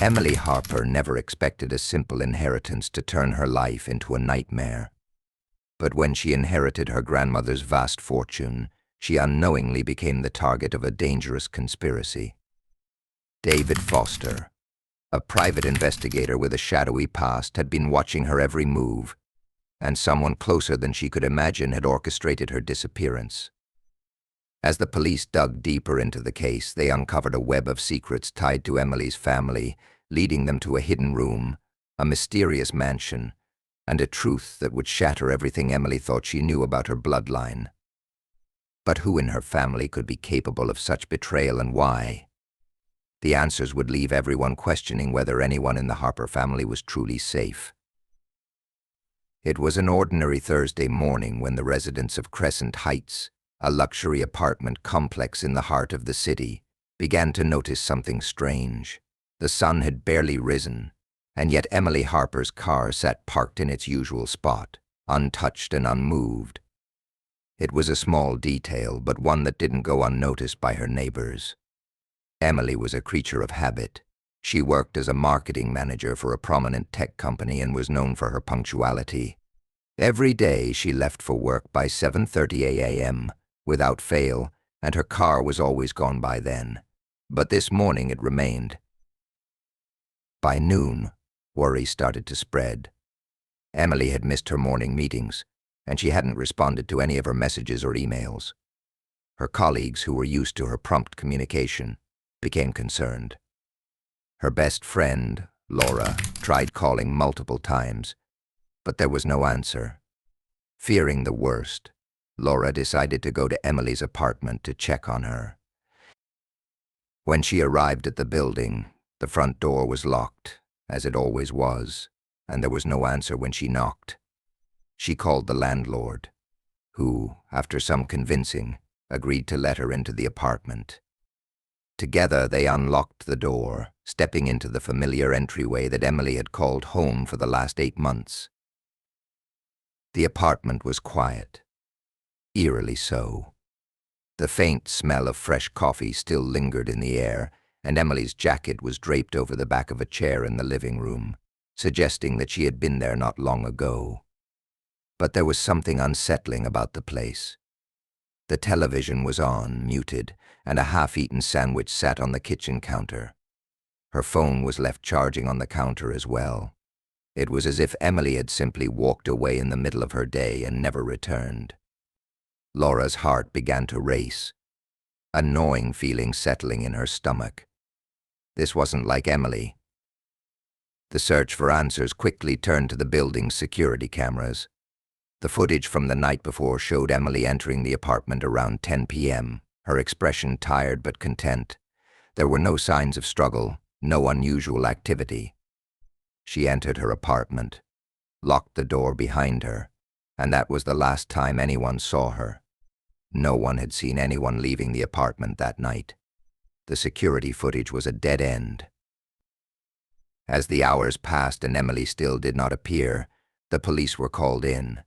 Emily Harper never expected a simple inheritance to turn her life into a nightmare. But when she inherited her grandmother's vast fortune, she unknowingly became the target of a dangerous conspiracy. David Foster, a private investigator with a shadowy past, had been watching her every move, and someone closer than she could imagine had orchestrated her disappearance. As the police dug deeper into the case, they uncovered a web of secrets tied to Emily's family, leading them to a hidden room, a mysterious mansion, and a truth that would shatter everything Emily thought she knew about her bloodline. But who in her family could be capable of such betrayal, and why? The answers would leave everyone questioning whether anyone in the Harper family was truly safe. It was an ordinary Thursday morning when the residents of Crescent Heights, a luxury apartment complex in the heart of the city, began to notice something strange. The sun had barely risen, and yet Emily Harper's car sat parked in its usual spot, untouched and unmoved. It was a small detail, but one that didn't go unnoticed by her neighbors. Emily was a creature of habit. She worked as a marketing manager for a prominent tech company and was known for her punctuality. Every day she left for work by 7:30 a.m. without fail, and her car was always gone by then. But this morning it remained. By noon, worry started to spread. Emily had missed her morning meetings, and she hadn't responded to any of her messages or emails. Her colleagues, who were used to her prompt communication, became concerned. Her best friend, Laura, tried calling multiple times, but there was no answer. Fearing the worst, Laura decided to go to Emily's apartment to check on her. When she arrived at the building, the front door was locked, as it always was, and there was no answer when she knocked. She called the landlord, who, after some convincing, agreed to let her into the apartment. Together they unlocked the door, stepping into the familiar entryway that Emily had called home for the last 8 months. The apartment was quiet, eerily so. The faint smell of fresh coffee still lingered in the air, and Emily's jacket was draped over the back of a chair in the living room, suggesting that she had been there not long ago. But there was something unsettling about the place. The television was on, muted, and a half-eaten sandwich sat on the kitchen counter. Her phone was left charging on the counter as well. It was as if Emily had simply walked away in the middle of her day and never returned. Laura's heart began to race, a gnawing feeling settling in her stomach. This wasn't like Emily. The search for answers quickly turned to the building's security cameras. The footage from the night before showed Emily entering the apartment around 10 p.m., her expression tired but content. There were no signs of struggle, no unusual activity. She entered her apartment, locked the door behind her, and that was the last time anyone saw her. No one had seen anyone leaving the apartment that night. The security footage was a dead end. As the hours passed and Emily still did not appear, the police were called in.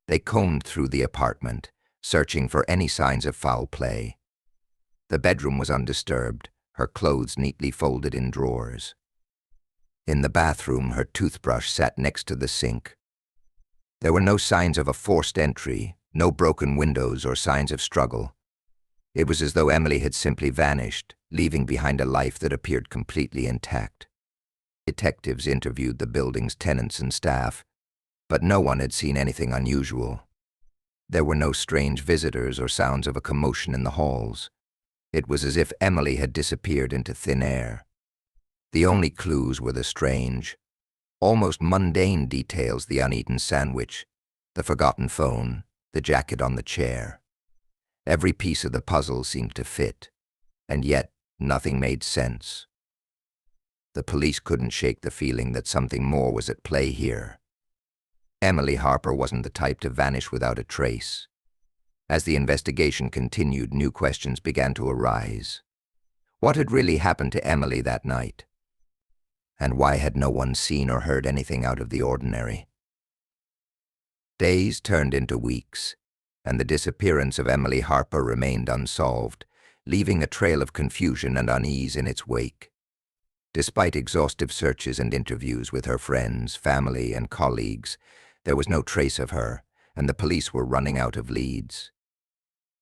They combed through the apartment, searching for any signs of foul play. The bedroom was undisturbed, her clothes neatly folded in drawers. In the bathroom, her toothbrush sat next to the sink. There were no signs of a forced entry, no broken windows or signs of struggle. It was as though Emily had simply vanished, leaving behind a life that appeared completely intact. Detectives interviewed the building's tenants and staff, but no one had seen anything unusual. There were no strange visitors or sounds of a commotion in the halls. It was as if Emily had disappeared into thin air. The only clues were the strange, almost mundane details: the uneaten sandwich, the forgotten phone, the jacket on the chair. Every piece of the puzzle seemed to fit, and yet nothing made sense. The police couldn't shake the feeling that something more was at play here. Emily Harper wasn't the type to vanish without a trace. As the investigation continued, new questions began to arise. What had really happened to Emily that night? And why had no one seen or heard anything out of the ordinary? Days turned into weeks, and the disappearance of Emily Harper remained unsolved, leaving a trail of confusion and unease in its wake. Despite exhaustive searches and interviews with her friends, family, and colleagues, there was no trace of her, and the police were running out of leads.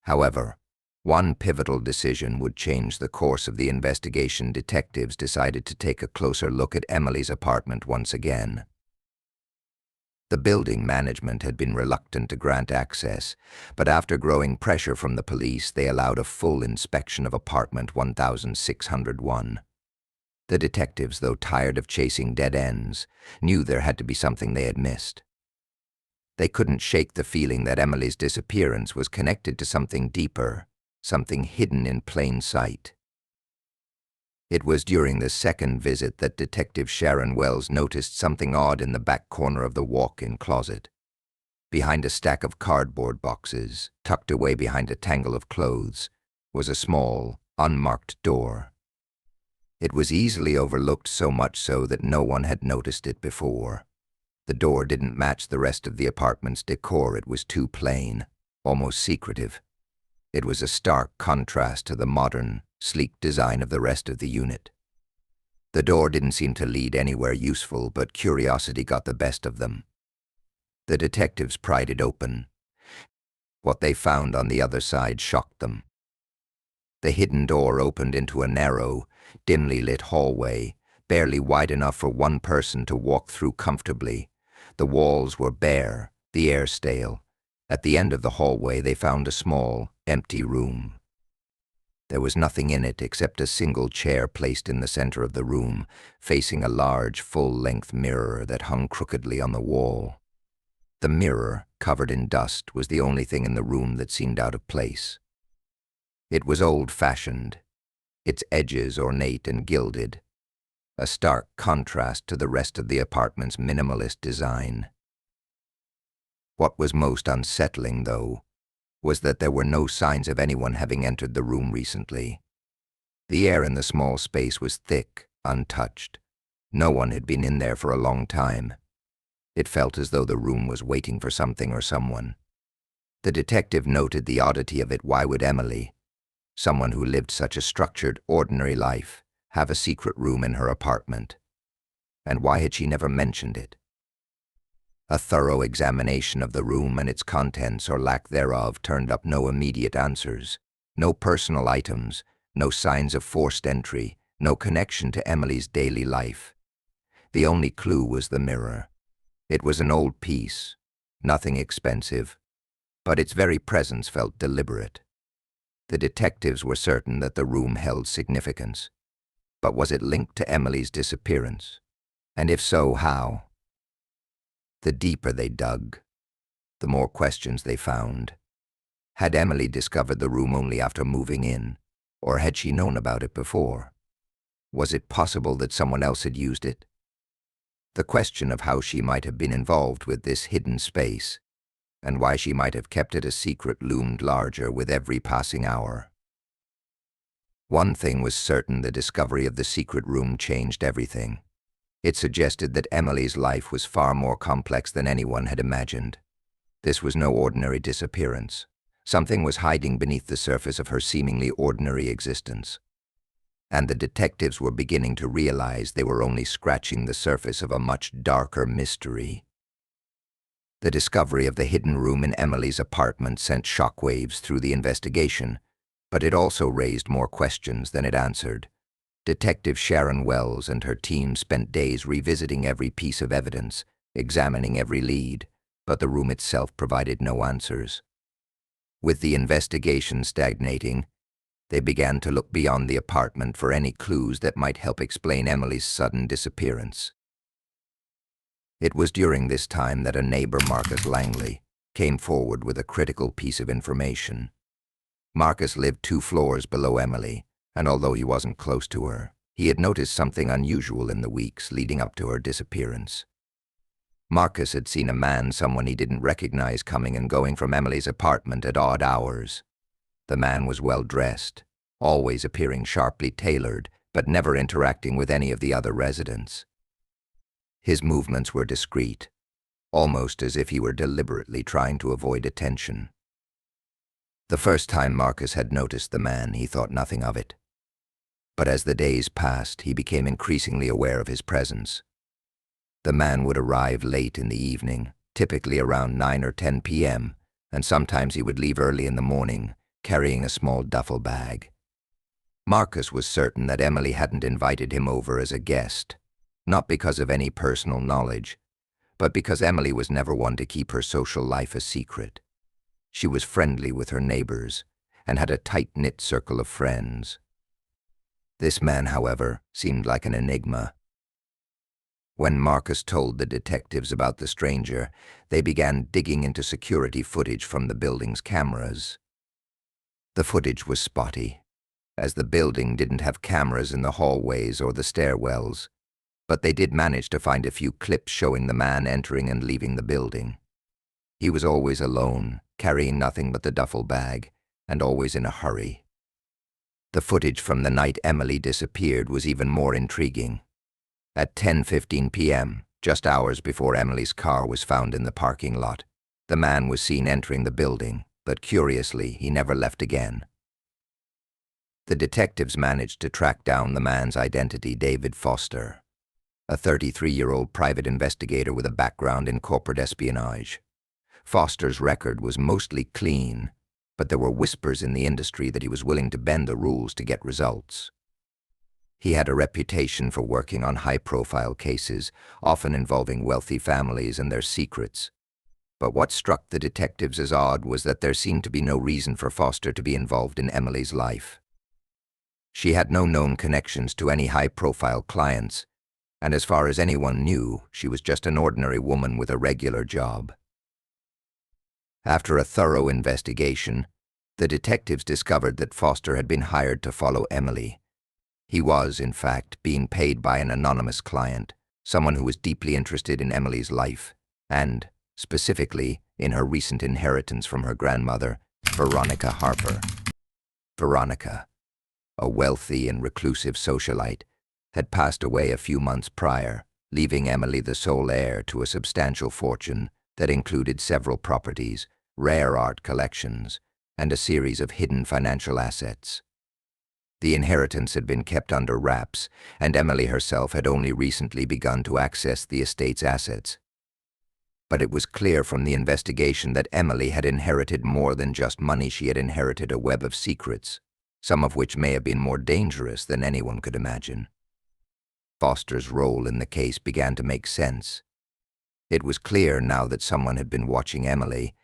However, one pivotal decision would change the course of the investigation. Detectives decided to take a closer look at Emily's apartment once again. The building management had been reluctant to grant access, but after growing pressure from the police, they allowed a full inspection of apartment 1601. The detectives, though tired of chasing dead ends, knew there had to be something they had missed. They couldn't shake the feeling that Emily's disappearance was connected to something deeper, something hidden in plain sight. It was during the second visit that Detective Sharon Wells noticed something odd in the back corner of the walk-in closet. Behind a stack of cardboard boxes, tucked away behind a tangle of clothes, was a small, unmarked door. It was easily overlooked, so much so that no one had noticed it before. The door didn't match the rest of the apartment's decor. It was too plain, almost secretive. It was a stark contrast to the modern, sleek design of the rest of the unit. The door didn't seem to lead anywhere useful, but curiosity got the best of them. The detectives pried it open. What they found on the other side shocked them. The hidden door opened into a narrow, dimly lit hallway, barely wide enough for one person to walk through comfortably. The walls were bare, the air stale. At the end of the hallway, they found a small, empty room. There was nothing in it except a single chair placed in the center of the room, facing a large, full-length mirror that hung crookedly on the wall. The mirror, covered in dust, was the only thing in the room that seemed out of place. It was old-fashioned, its edges ornate and gilded, a stark contrast to the rest of the apartment's minimalist design. What was most unsettling, though, was that there were no signs of anyone having entered the room recently. The air in the small space was thick, untouched. No one had been in there for a long time. It felt as though the room was waiting for something or someone. The detective noted the oddity of it. Why would Emily, someone who lived such a structured, ordinary life, have a secret room in her apartment? And why had she never mentioned it? A thorough examination of the room and its contents, or lack thereof, turned up no immediate answers. No personal items, no signs of forced entry, no connection to Emily's daily life. The only clue was the mirror. It was an old piece, nothing expensive, but its very presence felt deliberate. The detectives were certain that the room held significance. But was it linked to Emily's disappearance? And if so, how? The deeper they dug, the more questions they found. Had Emily discovered the room only after moving in, or had she known about it before? Was it possible that someone else had used it? The question of how she might have been involved with this hidden space, and why she might have kept it a secret, loomed larger with every passing hour. One thing was certain: the discovery of the secret room changed everything. It suggested that Emily's life was far more complex than anyone had imagined. This was no ordinary disappearance. Something was hiding beneath the surface of her seemingly ordinary existence. And the detectives were beginning to realize they were only scratching the surface of a much darker mystery. The discovery of the hidden room in Emily's apartment sent shockwaves through the investigation, but it also raised more questions than it answered. Detective Sharon Wells and her team spent days revisiting every piece of evidence, examining every lead, but the room itself provided no answers. With the investigation stagnating, they began to look beyond the apartment for any clues that might help explain Emily's sudden disappearance. It was during this time that a neighbor, Marcus Langley, came forward with a critical piece of information. Marcus lived 2 floors below Emily, and although he wasn't close to her, he had noticed something unusual in the weeks leading up to her disappearance. Marcus had seen a man, someone he didn't recognize, coming and going from Emily's apartment at odd hours. The man was well-dressed, always appearing sharply tailored, but never interacting with any of the other residents. His movements were discreet, almost as if he were deliberately trying to avoid attention. The first time Marcus had noticed the man, he thought nothing of it. But as the days passed, he became increasingly aware of his presence. The man would arrive late in the evening, typically around 9 or 10 p.m., and sometimes he would leave early in the morning, carrying a small duffel bag. Marcus was certain that Emily hadn't invited him over as a guest, not because of any personal knowledge, but because Emily was never one to keep her social life a secret. She was friendly with her neighbors and had a tight-knit circle of friends. This man, however, seemed like an enigma. When Marcus told the detectives about the stranger, they began digging into security footage from the building's cameras. The footage was spotty, as the building didn't have cameras in the hallways or the stairwells, but they did manage to find a few clips showing the man entering and leaving the building. He was always alone, carrying nothing but the duffel bag, and always in a hurry. The footage from the night Emily disappeared was even more intriguing. At 10:15 p.m., just hours before Emily's car was found in the parking lot, the man was seen entering the building, but curiously, he never left again. The detectives managed to track down the man's identity, David Foster, a 33-year-old private investigator with a background in corporate espionage. Foster's record was mostly clean, but there were whispers in the industry that he was willing to bend the rules to get results. He had a reputation for working on high-profile cases, often involving wealthy families and their secrets. But what struck the detectives as odd was that there seemed to be no reason for Foster to be involved in Emily's life. She had no known connections to any high-profile clients, and as far as anyone knew, she was just an ordinary woman with a regular job. After a thorough investigation, the detectives discovered that Foster had been hired to follow Emily. He was, in fact, being paid by an anonymous client, someone who was deeply interested in Emily's life, and, specifically, in her recent inheritance from her grandmother, Veronica Harper. Veronica, a wealthy and reclusive socialite, had passed away a few months prior, leaving Emily the sole heir to a substantial fortune that included several properties, rare art collections, and a series of hidden financial assets. The inheritance had been kept under wraps, and Emily herself had only recently begun to access the estate's assets. But it was clear from the investigation that Emily had inherited more than just money. She had inherited a web of secrets, some of which may have been more dangerous than anyone could imagine. Foster's role in the case began to make sense. It was clear now that someone had been watching Emily,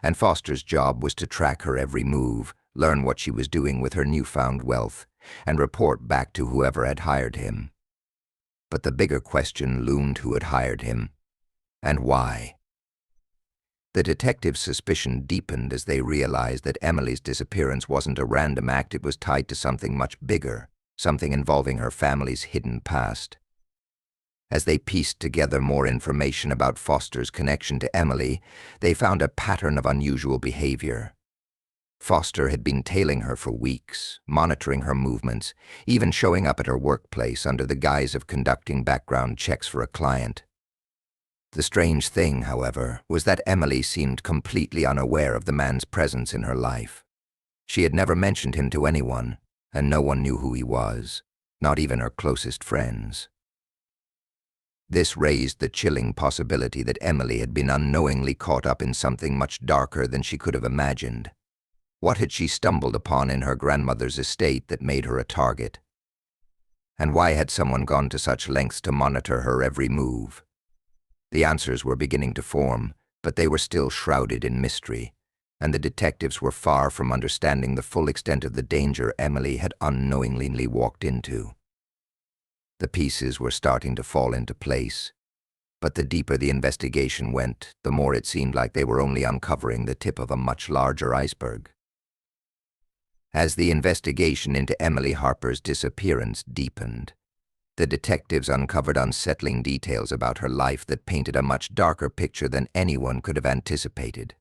and Foster's job was to track her every move, learn what she was doing with her newfound wealth, and report back to whoever had hired him. But the bigger question loomed: who had hired him, and why? The detectives' suspicion deepened as they realized that Emily's disappearance wasn't a random act. It was tied to something much bigger, something involving her family's hidden past. As they pieced together more information about Foster's connection to Emily, they found a pattern of unusual behavior. Foster had been tailing her for weeks, monitoring her movements, even showing up at her workplace under the guise of conducting background checks for a client. The strange thing, however, was that Emily seemed completely unaware of the man's presence in her life. She had never mentioned him to anyone, and no one knew who he was, not even her closest friends. This raised the chilling possibility that Emily had been unknowingly caught up in something much darker than she could have imagined. What had she stumbled upon in her grandmother's estate that made her a target? And why had someone gone to such lengths to monitor her every move? The answers were beginning to form, but they were still shrouded in mystery, and the detectives were far from understanding the full extent of the danger Emily had unknowingly walked into. The pieces were starting to fall into place, but the deeper the investigation went, the more it seemed like they were only uncovering the tip of a much larger iceberg. As the investigation into Emily Harper's disappearance deepened, the detectives uncovered unsettling details about her life that painted a much darker picture than anyone could have anticipated.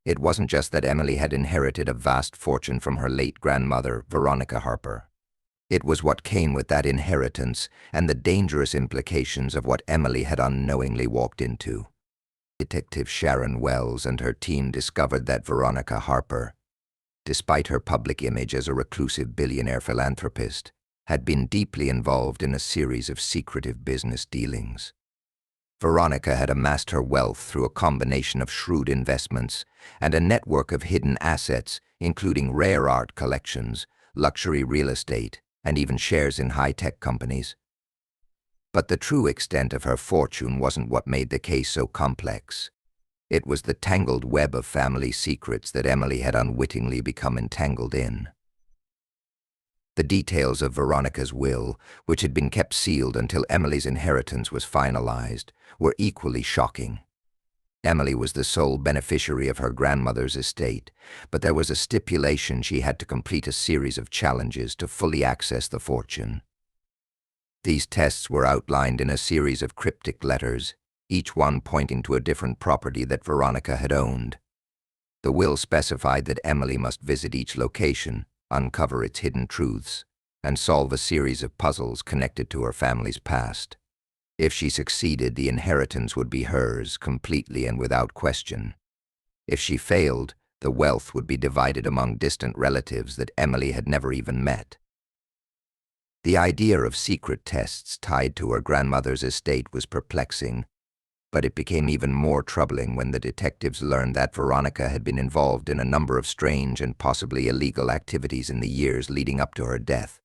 It wasn't just that Emily had inherited a vast fortune from her late grandmother, Veronica Harper. It was what came with that inheritance and the dangerous implications of what Emily had unknowingly walked into. Detective Sharon Wells and her team discovered that Veronica Harper, despite her public image as a reclusive billionaire philanthropist, had been deeply involved in a series of secretive business dealings. Veronica had amassed her wealth through a combination of shrewd investments and a network of hidden assets, including rare art collections, luxury real estate, and even shares in high-tech companies. But the true extent of her fortune wasn't what made the case so complex. It was the tangled web of family secrets that Emily had unwittingly become entangled in. The details of Veronica's will, which had been kept sealed until Emily's inheritance was finalized, were equally shocking. Emily was the sole beneficiary of her grandmother's estate, but there was a stipulation she had to complete a series of challenges to fully access the fortune. These tests were outlined in a series of cryptic letters, each one pointing to a different property that Veronica had owned. The will specified that Emily must visit each location, uncover its hidden truths, and solve a series of puzzles connected to her family's past. If she succeeded, the inheritance would be hers, completely and without question. If she failed, the wealth would be divided among distant relatives that Emily had never even met. The idea of secret tests tied to her grandmother's estate was perplexing, but it became even more troubling when the detectives learned that Veronica had been involved in a number of strange and possibly illegal activities in the years leading up to her death.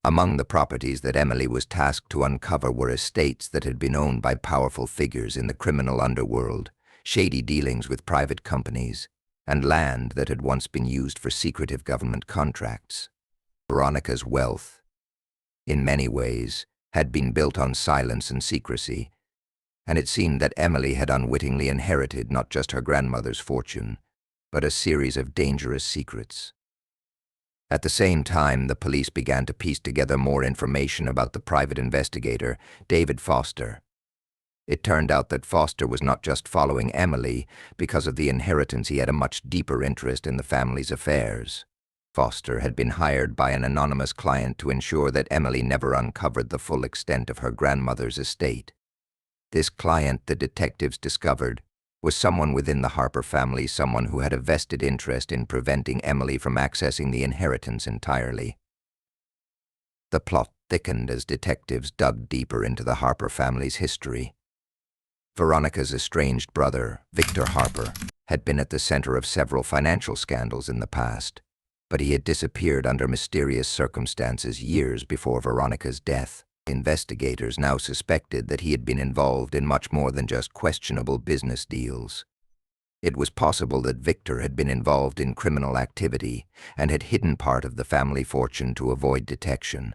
Among the properties that Emily was tasked to uncover were estates that had been owned by powerful figures in the criminal underworld, shady dealings with private companies, and land that had once been used for secretive government contracts. Veronica's wealth, in many ways, had been built on silence and secrecy, and it seemed that Emily had unwittingly inherited not just her grandmother's fortune, but a series of dangerous secrets. At the same time, the police began to piece together more information about the private investigator, David Foster. It turned out that Foster was not just following Emily because of the inheritance. He had a much deeper interest in the family's affairs. Foster had been hired by an anonymous client to ensure that Emily never uncovered the full extent of her grandmother's estate. This client, the detectives discovered, was someone within the Harper family, someone who had a vested interest in preventing Emily from accessing the inheritance entirely. The plot thickened as detectives dug deeper into the Harper family's history. Veronica's estranged brother, Victor Harper, had been at the center of several financial scandals in the past, but he had disappeared under mysterious circumstances years before Veronica's death. Investigators now suspected that he had been involved in much more than just questionable business deals. It was possible that Victor had been involved in criminal activity and had hidden part of the family fortune to avoid detection.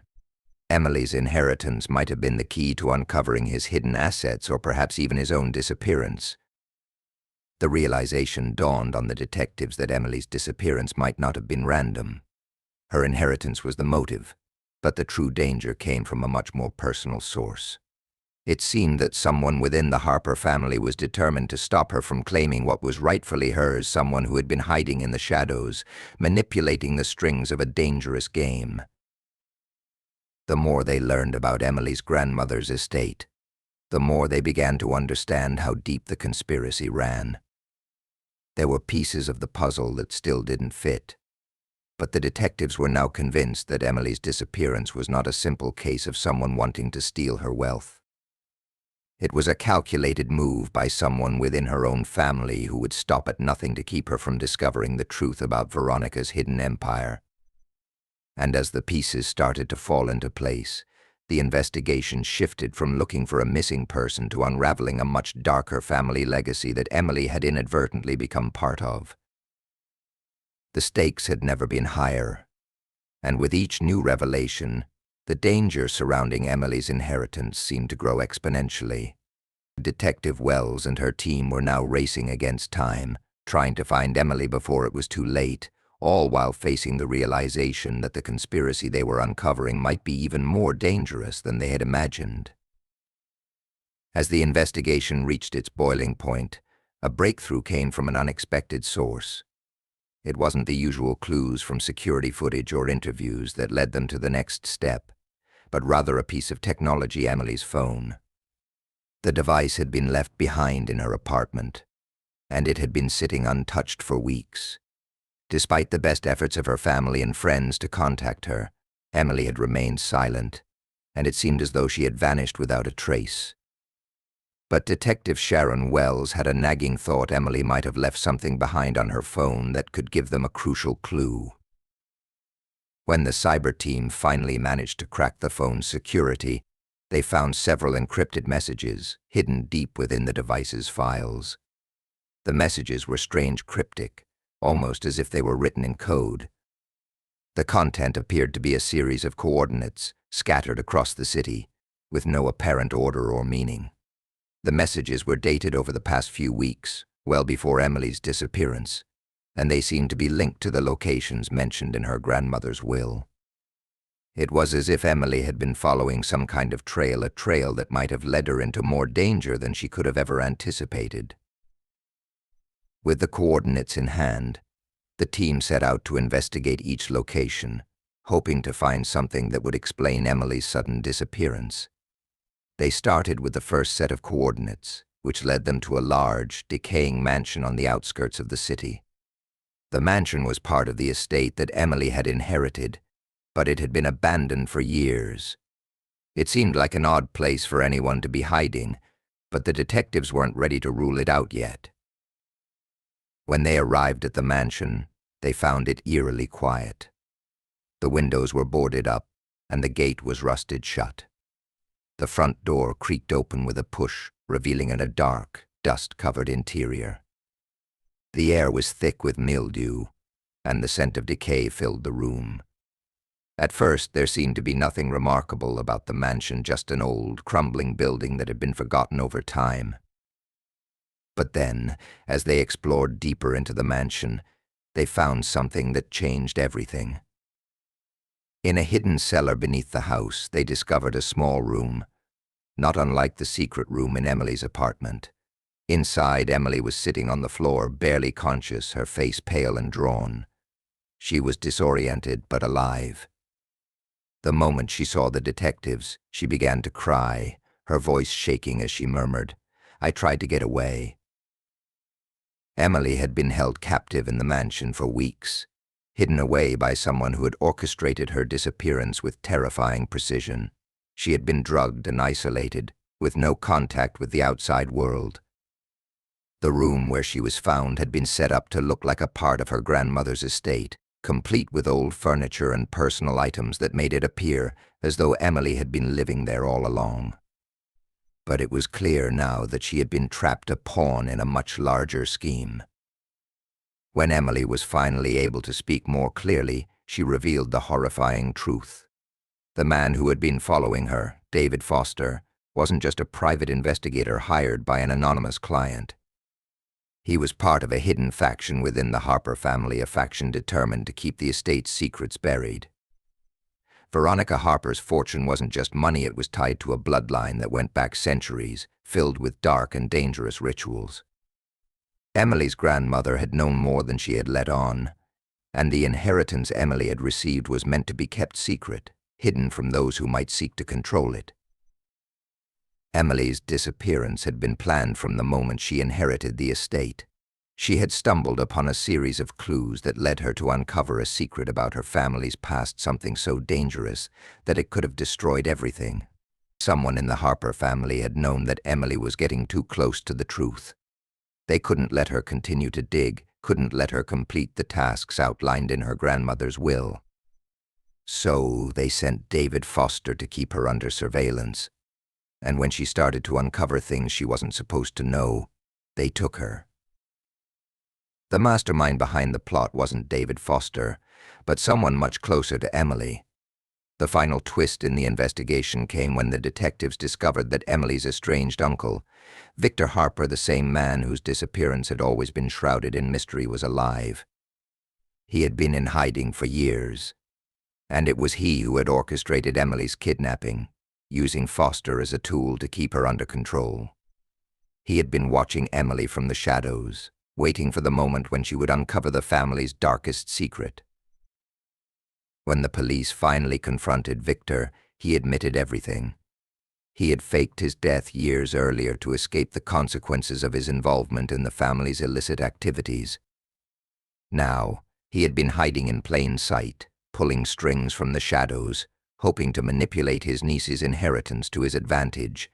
Emily's inheritance might have been the key to uncovering his hidden assets or perhaps even his own disappearance. The realization dawned on the detectives that Emily's disappearance might not have been random. Her inheritance was the motive, but the true danger came from a much more personal source. It seemed that someone within the Harper family was determined to stop her from claiming what was rightfully hers, someone who had been hiding in the shadows, manipulating the strings of a dangerous game. The more they learned about Emily's grandmother's estate, the more they began to understand how deep the conspiracy ran. There were pieces of the puzzle that still didn't fit, but the detectives were now convinced that Emily's disappearance was not a simple case of someone wanting to steal her wealth. It was a calculated move by someone within her own family who would stop at nothing to keep her from discovering the truth about Veronica's hidden empire. And as the pieces started to fall into place, the investigation shifted from looking for a missing person to unraveling a much darker family legacy that Emily had inadvertently become part of. The stakes had never been higher, and with each new revelation, the danger surrounding Emily's inheritance seemed to grow exponentially. Detective Wells and her team were now racing against time, trying to find Emily before it was too late, all while facing the realization that the conspiracy they were uncovering might be even more dangerous than they had imagined. As the investigation reached its boiling point, a breakthrough came from an unexpected source. It wasn't the usual clues from security footage or interviews that led them to the next step, but rather a piece of technology, Emily's phone. The device had been left behind in her apartment, and it had been sitting untouched for weeks. Despite the best efforts of her family and friends to contact her, Emily had remained silent, and it seemed as though she had vanished without a trace. But Detective Sharon Wells had a nagging thought Emily might have left something behind on her phone that could give them a crucial clue. When the cyber team finally managed to crack the phone's security, they found several encrypted messages hidden deep within the device's files. The messages were strange cryptic, almost as if they were written in code. The content appeared to be a series of coordinates scattered across the city, with no apparent order or meaning. The messages were dated over the past few weeks, well before Emily's disappearance, and they seemed to be linked to the locations mentioned in her grandmother's will. It was as if Emily had been following some kind of trail, a trail that might have led her into more danger than she could have ever anticipated. With the coordinates in hand, the team set out to investigate each location, hoping to find something that would explain Emily's sudden disappearance. They started with the first set of coordinates, which led them to a large, decaying mansion on the outskirts of the city. The mansion was part of the estate that Emily had inherited, but it had been abandoned for years. It seemed like an odd place for anyone to be hiding, but the detectives weren't ready to rule it out yet. When they arrived at the mansion, they found it eerily quiet. The windows were boarded up, and the gate was rusted shut. The front door creaked open with a push, revealing a dark, dust-covered interior. The air was thick with mildew, and the scent of decay filled the room. At first, there seemed to be nothing remarkable about the mansion, just an old, crumbling building that had been forgotten over time. But then, as they explored deeper into the mansion, they found something that changed everything. In a hidden cellar beneath the house, they discovered a small room, not unlike the secret room in Emily's apartment. Inside, Emily was sitting on the floor, barely conscious, her face pale and drawn. She was disoriented but alive. The moment she saw the detectives, she began to cry, her voice shaking as she murmured, "I tried to get away." Emily had been held captive in the mansion for weeks, hidden away by someone who had orchestrated her disappearance with terrifying precision. She had been drugged and isolated, with no contact with the outside world. The room where she was found had been set up to look like a part of her grandmother's estate, complete with old furniture and personal items that made it appear as though Emily had been living there all along. But it was clear now that she had been trapped a pawn in a much larger scheme. When Emily was finally able to speak more clearly, she revealed the horrifying truth. The man who had been following her, David Foster, wasn't just a private investigator hired by an anonymous client. He was part of a hidden faction within the Harper family, a faction determined to keep the estate's secrets buried. Veronica Harper's fortune wasn't just money, it was tied to a bloodline that went back centuries, filled with dark and dangerous rituals. Emily's grandmother had known more than she had let on, and the inheritance Emily had received was meant to be kept secret, hidden from those who might seek to control it. Emily's disappearance had been planned from the moment she inherited the estate. She had stumbled upon a series of clues that led her to uncover a secret about her family's past, something so dangerous that it could have destroyed everything. Someone in the Harper family had known that Emily was getting too close to the truth. They couldn't let her continue to dig, couldn't let her complete the tasks outlined in her grandmother's will. So they sent David Foster to keep her under surveillance. And when she started to uncover things she wasn't supposed to know, they took her. The mastermind behind the plot wasn't David Foster, but someone much closer to Emily. The final twist in the investigation came when the detectives discovered that Emily's estranged uncle, Victor Harper, the same man whose disappearance had always been shrouded in mystery, was alive. He had been in hiding for years, and it was he who had orchestrated Emily's kidnapping, using Foster as a tool to keep her under control. He had been watching Emily from the shadows, waiting for the moment when she would uncover the family's darkest secret. When the police finally confronted Victor, he admitted everything. He had faked his death years earlier to escape the consequences of his involvement in the family's illicit activities. Now, he had been hiding in plain sight, pulling strings from the shadows, hoping to manipulate his niece's inheritance to his advantage.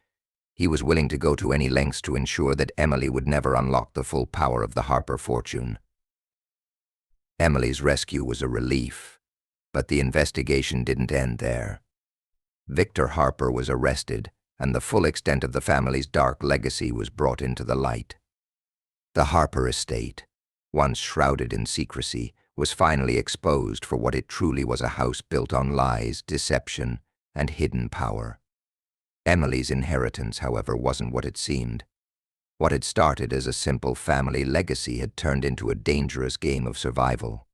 He was willing to go to any lengths to ensure that Emily would never unlock the full power of the Harper fortune. Emily's rescue was a relief, but the investigation didn't end there. Victor Harper was arrested, and the full extent of the family's dark legacy was brought into the light. The Harper estate, once shrouded in secrecy, was finally exposed for what it truly was: a house built on lies, deception, and hidden power. Emily's inheritance, however, wasn't what it seemed. What had started as a simple family legacy had turned into a dangerous game of survival.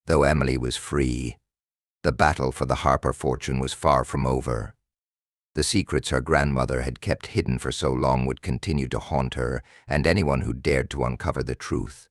Though Emily was free, the battle for the Harper fortune was far from over. The secrets her grandmother had kept hidden for so long would continue to haunt her and anyone who dared to uncover the truth.